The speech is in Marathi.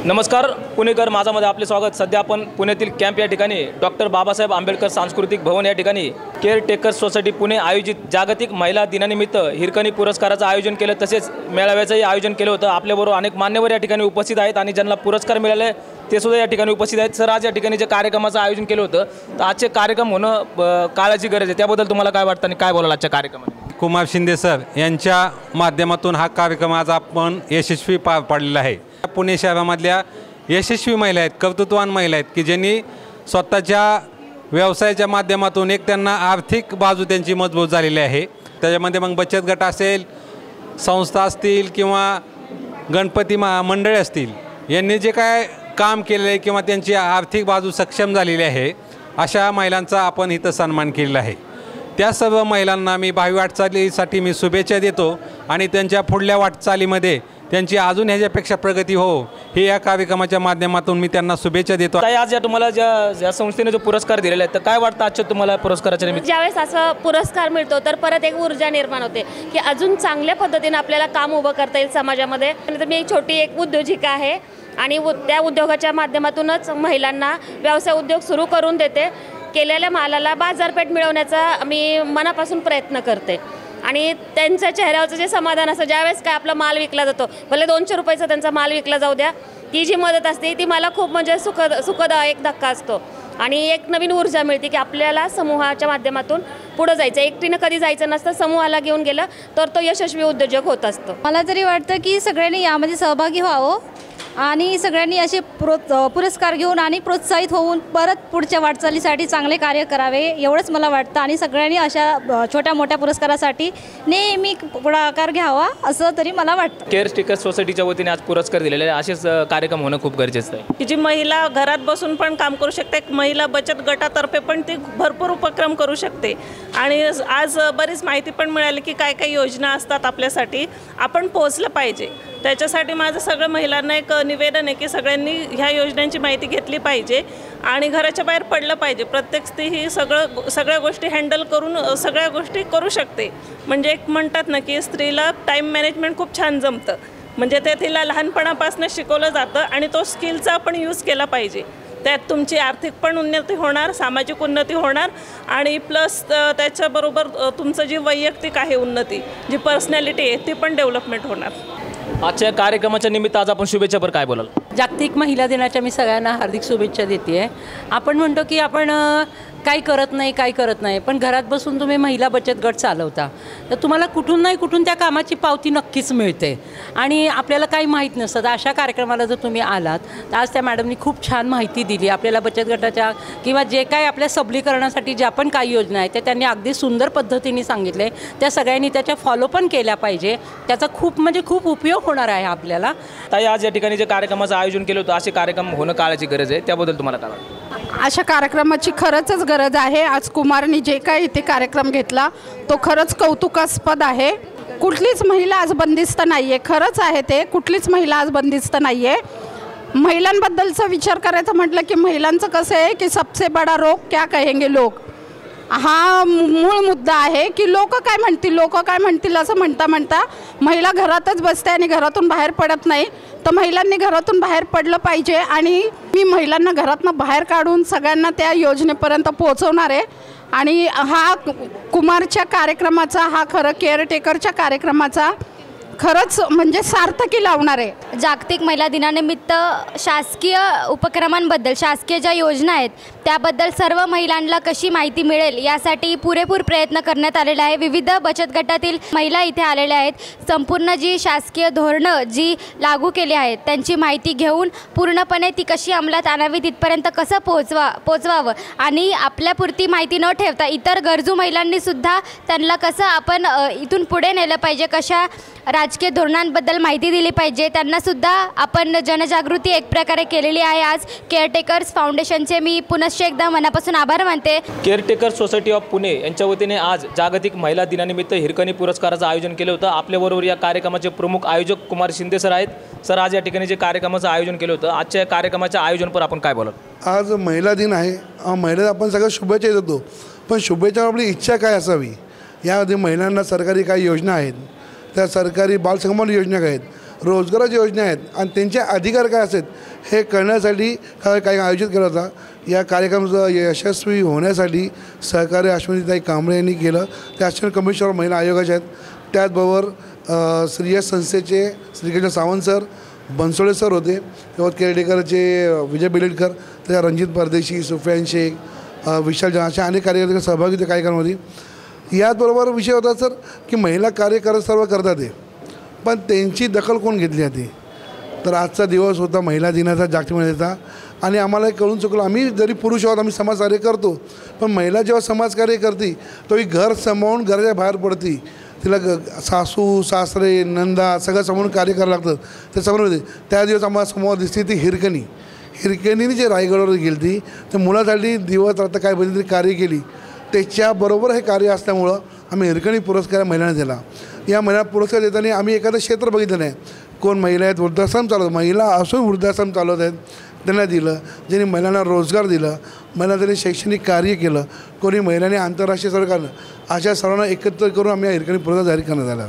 नमस्कार पुणेकर माझामध्ये आपले स्वागत। सध्या आपण पुण्यातील कॅम्प या ठिकाणी डॉक्टर बाबासाहेब आंबेडकर सांस्कृतिक भवन या ठिकाणी केअरटेकर्स सोसायटी पुणे आयोजित जागतिक महिला दिनानिमित्त हिरकणी पुरस्काराचं आयोजन केलं, तसेच मेळाव्याचंही आयोजन केलं होतं। आपल्याबरोबर अनेक मान्यवर या ठिकाणी उपस्थित आहेत आणि ज्यांना पुरस्कार मिळाले ते सुद्धा या ठिकाणी उपस्थित आहेत। सर, आज या ठिकाणी जे कार्यक्रमाचं आयोजन केलं होतं तर आजचे कार्यक्रम होणं काळाची गरज आहे, त्याबद्दल तुम्हाला काय वाटतं आणि काय बोलाल आजच्या कार्यक्रमात? कुमार शिंदे सर यांच्या माध्यमातून हा कार्यक्रम आज आपण यशस्वी पार पाडलेला आहे। पुणे शहरामधल्या यशस्वी महिला आहेत, कर्तृत्ववान महिला आहेत की ज्यांनी स्वतःच्या व्यवसायाच्या माध्यमातून एक त्यांना आर्थिक बाजू त्यांची मजबूत झालेली आहे। त्याच्यामध्ये मग बचत गट असेल, संस्था असतील किंवा गणपती मंडळे असतील, यांनी जे काय काम केलेलं आहे किंवा त्यांची आर्थिक बाजू सक्षम झालेली आहे, अशा महिलांचा आपण इथं सन्मान केलेला आहे। त्या सर्व महिलांना मी भावी वाटचालीसाठी मी शुभेच्छा देतो आणि त्यांच्या पुढल्या वाटचालीमध्ये त्यांची अजून ह्याच्यापेक्षा प्रगती हो हे या कार्यक्रमाच्या माध्यमातून मी त्यांना शुभेच्छा देतो। आज या तुम्हाला ज्या संस्थेने जो पुरस्कार दिलेला आहे तर काय वाटतं आजच्या तुम्हाला पुरस्काराच्या निमित्त? ज्यावेळेस असं पुरस्कार मिळतो तर परत एक ऊर्जा निर्माण होते की अजून चांगल्या पद्धतीने आपल्याला काम उभं करता येईल समाजामध्ये। तर मी छोटी एक उद्योजिका आहे आणि त्या उद्योगाच्या माध्यमातूनच महिलांना व्यवसाय उद्योग सुरू करून देते। केलेल्या मालाला बाजारपेठ मिळवण्याचा मी मनापासून प्रयत्न करते आणि त्यांच्या चेहऱ्यावरचं जे समाधान असतं ज्यावेळेस काय आपला माल विकला जातो, भले 200 रुपयाचा त्यांचा माल विकला जाऊ द्या, ती जी मदत असते ती मला खूप म्हणजे सुखद एक धक्का असतो आणि एक नवीन ऊर्जा मिळते की आपल्याला समूहाच्या माध्यमातून पुढे जायचं। एकटीनं कधी जायचं नसतं, समूहाला घेऊन गेलं तर तो यशस्वी उद्योजक होत असतो। मला तरी वाटतं की सगळ्यांनी यामध्ये सहभागी व्हावं आणि सगळ्यांनी असे पुरस्कार घेऊन आणि प्रोत्साहित होऊन परत पुढच्या वाटचालीसाठी चांगले कार्य करावे एवढंच मला वाटतं आणि सगळ्यांनी अशा छोट्या मोठ्या पुरस्कारासाठी नेहमी पुढाकार घ्यावा असं तरी मला वाटतं। केअरटेकर्स सोसायटीच्या वतीने आज पुरस्कार दिलेले आहे, असेच कार्यक्रम होणं खूप गरजेचं आहे की जी महिला घरात बसून पण काम करू शकते, एक महिला बचत गटातर्फे पण ती भरपूर उपक्रम करू शकते आणि आज बरीच माहिती पण मिळाली की काय काय योजना असतात आपल्यासाठी, आपण पोहोचलं पाहिजे। त्याच्यासाठी माझं सगळं महिलांना एक निवेदन आहे की सगळ्यांनी ह्या योजनांची माहिती घेतली पाहिजे आणि घराच्या बाहेर पडलं पाहिजे। प्रत्येक स्त्री ही सगळ्या गोष्टी हँडल करून सगळ्या गोष्टी करू शकते। म्हणजे एक म्हणतात ना की स्त्रीला टाईम मॅनेजमेंट खूप छान जमतं, म्हणजे ते तिला लहानपणापासून शिकवलं जातं आणि तो स्किलचा आपण यूज केला पाहिजे। त्यात तुमची आर्थिक पण उन्नती होणार, सामाजिक उन्नती होणार आणि प्लस त्याच्याबरोबर तुमचं जी वैयक्तिक आहे उन्नती, जी पर्सनॅलिटी आहे ती पण डेव्हलपमेंट होणार। आजच्या कार्यक्रमाच्या निमित्त आज आपण शुभेच्छापर काय बोलाल? जागतिक महिला दिनाच्या मी सगळ्यांना हार्दिक शुभेच्छा देते आहे। आपण म्हणतो की आपण काही करत नाही, पण घरात बसून तुम्ही महिला बचत गट चालवता तर तुम्हाला कुठून नाही कुठून त्या कामाची पावती नक्कीच मिळते आणि आपल्याला काही माहीत नसतं। तर अशा कार्यक्रमाला जर तुम्ही आलात तर आज त्या मॅडमनी खूप छान माहिती दिली आपल्याला बचत गटाच्या किंवा जे काय आपल्या सबलीकरणासाठी ज्या पण काही योजना आहेत त्या त्यांनी अगदी सुंदर पद्धतीने सांगितले, त्या सगळ्यांनी त्याच्या फॉलो पण केल्या पाहिजे, त्याचा खूप उपयोग होणार आहे आपल्याला। ताई, आज या ठिकाणी जे कार्यक्रमाचं आयोजन केलं होतं असे कार्यक्रम होणं काळाची गरज आहे, त्याबद्दल तुम्हाला काय वाटतं? अशा कार्यक्रमाची खरंच गरज आहे। आज कुमारनी जे काही इथे कार्यक्रम घेतला तो खरंच कौतुकास्पद आहे। कुठलीच महिला आज बंदिस्त नाही आहे, खरंच आहे ते, कुठलीच महिला आज बंदिस्त नाही आहे। महिलांबद्दलचा विचार करायचं म्हटलं की महिलांचं कसं आहे की सबसे बडा रोग क्या कहेंगे लोग, हा मूळ मुद्दा आहे की लोक काय म्हणतील असं म्हणता महिला घरातच बसते आणि घरातून बाहेर पडत नाही। तर महिलांनी घरातून बाहेर पडलं पाहिजे आणि मी महिलांना घरातून बाहेर काढून सगळ्यांना त्या योजनेपर्यंत पोहोचवणार आहे आणि हा कुमारच्या कार्यक्रमाचा, हा खरं केअरटेकरच्या कार्यक्रमाचा खरंच म्हणजे सार्थकी लावणार आहे। जागतिक महिला दिनानिमित्त शासकीय उपक्रमांबद्दल, शासकीय ज्या योजना आहेत त्याबद्दल सर्व महिलांना कशी माहिती मिळेल यासाठी पुरेपूर प्रयत्न करण्यात आलेला आहे। विविध बचत गटातील महिला इथे आलेल्या आहेत। संपूर्ण जी शासकीय धोरणं जी लागू केली आहेत त्यांची माहिती घेऊन पूर्णपणे ती कशी अंमलात आणावी, तिथपर्यंत कसं पोचवावं आणि आपल्यापुरती माहिती न ठेवता इतर गरजू महिलांनीसुद्धा त्यांना कसं आपण इथून पुढे नेलं पाहिजे, कशा राजकीय धोरणांबद्दल माहिती दिली पाहिजे, त्यांनासुद्धा आपण जनजागृती एक प्रकारे केलेली आहे। आज केअरटेकर्स फाउंडेशनचे मी पुनश्च एकदा मनापासून आभार मानते। केअरटेकर्स सोसायटी ऑफ पुणे यांच्या वतीने आज जागतिक महिला दिनानिमित्त हिरकणी पुरस्काराचं आयोजन केलं होतं। आपल्याबरोबर या कार्यक्रमाचे प्रमुख आयोजक कुमार शिंदे सर आहेत। सर, आज या ठिकाणी जे कार्यक्रमाचं आयोजन केलं होतं, आजच्या कार्यक्रमाच्या आयोजनपर आपण काय बोलाल? आज महिला दिन आहे, महिला आपण सगळं शुभेच्छा देतो, पण शुभेच्छा आपली इच्छा काय असावी, यामध्ये महिलांना सरकारी काही योजना आहेत, त्या सरकारी बालसंगोपन योजना आहेत, रोजगाराच्या योजना आहेत आणि त्यांचे अधिकार काय असतात हे कळण्यासाठी काही आयोजित केला होता. या कार्यक्रमाचं यशस्वी होण्यासाठी सहकार्य अश्विनीताई कांबळे यांनी केलं. त्या असिस्टंट कमिशनर महिला आयोगाच्या आहेत. त्याचबरोबर श्रीयश संस्थेचे श्रीकृष्ण सावंत सर, बनसोडे सर होते. तेव्हा केअरटेकरचे विजय बिलेटकर, त्या रणजित परदेशी, सुफियान शेख, विशाल जहां अशा अनेक कार्यकर्ते सहभागी होते कार्यक्रमामध्ये. याचबरोबर विषय होता सर की महिला कार्य सर्व करतात ते, पण त्यांची दखल कोण घेतली जाते. तर आजचा दिवस होता महिला दिनाचा, जागतिक महिला दिनाचा, आणि आम्हाला कळून चुकलं. आम्ही जरी पुरुष आहोत, आम्ही समाजकार्य करतो, पण महिला जेव्हा समाजकार्य करते तो ही घर सांभाळून घराच्या बाहेर पडते. तिला सासू सासरे नंदा सगळं सांभाळून कार्य करावं लागतं. ते समोर होते. त्या दिवस आम्हाला समोर दिसते ती हिरकणीने जे रायगडवर गेली ती तर मुलासाठी दिवस रात्र काय बदल कार्य केली. त्याच्याबरोबर हे कार्य असल्यामुळं आम्ही हिरकणी पुरस्कार महिलांना दिला. या महिला पुरस्कार देताना आम्ही एखादं क्षेत्र बघितलं नाही. कोण महिला आहेत वृद्धाश्रम चालवत, महिला असून वृद्धाश्रम चालवत आहेत त्यांना दिलं. ज्यांनी महिलांना रोजगार दिलं, महिला त्यांनी शैक्षणिक कार्य केलं, कोणी महिलांनी आंतरराष्ट्रीय सरकारनं, अशा सर्वांना एकत्र करून आम्ही या हिरकणी पुरस्कार जाहीर करण्यात आला.